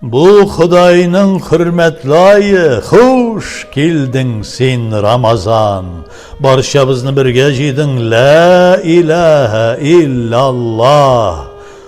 Bu Xudayning hürmetli ayı, hoş geldin sen Ramazan. Barşabızni birge jidin, la ilahe illallah.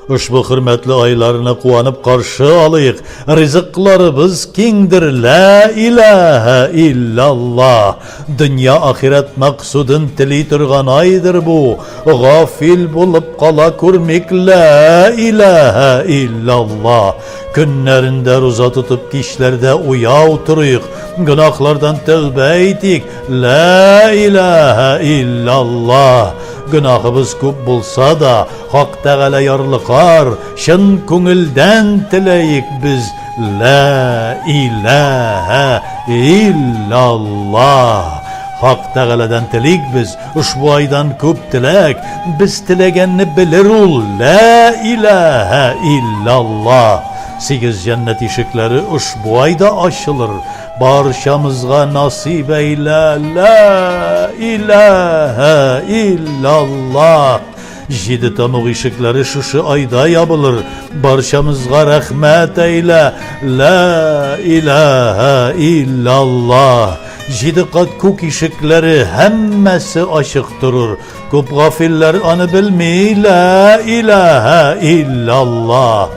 Ushbu hürmetli aylarını kuanıp karşı alayık. Rizıklarımız kingdir, la ilahe illallah. Dünya ahiret maksudun tili turgan aydır bu. Gafil bulup kala kurmek, la ilahe illallah. Günlerinde roza tutup kişlerde uya oturuyuk. Günahlardan tövbe ettik, la ilahe illallah. Günahımız köp bulsa da Hak Teala yarlıkar, şın köngülden tileyik biz, la ilahe illallah. Hak Teala'dan tileyik biz, ushbu aydan köp tilek, biz tilegenni bilir ol, la ilahe illallah. 8 cennet ışıkları ushbu ayda aşılır. Barşamızga nasip eyle, la ilahe illallah. 7 tamıq ışıkları şuşu ayda yapılır. Barşamızga rahmet eyle, la ilahe illallah. 7 kat kuk ışıkları hemmesi aşık durur. Köp gafiller anı bilmeyi, la ilahe illallah.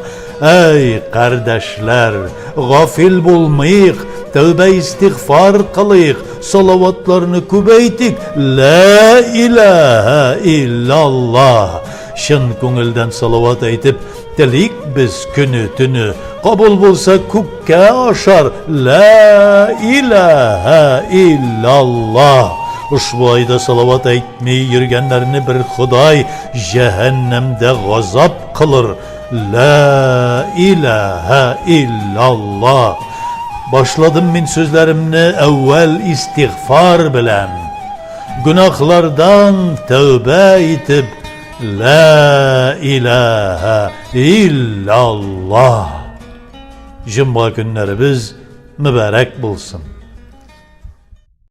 Ey kardeşler, gafil bulmayık, tövbe istiğfar kılayık, salavatlarını kübeytik, la ilahe illallah. Şın köngülden salavat eytip, dilik biz günü tünü, kabul bulsa kükke aşar, la ilahe illallah. Ushbu ayda salavat eytmeyi yürgenlerini bir Xuday cehennemde gazap kılır. La ilahe illallah. Başladım min sözlerimni evvel istiğfar bilen. Günahlardan tövbe etip, la ilahe illallah. Cuma günlerimiz mübarek bulsun.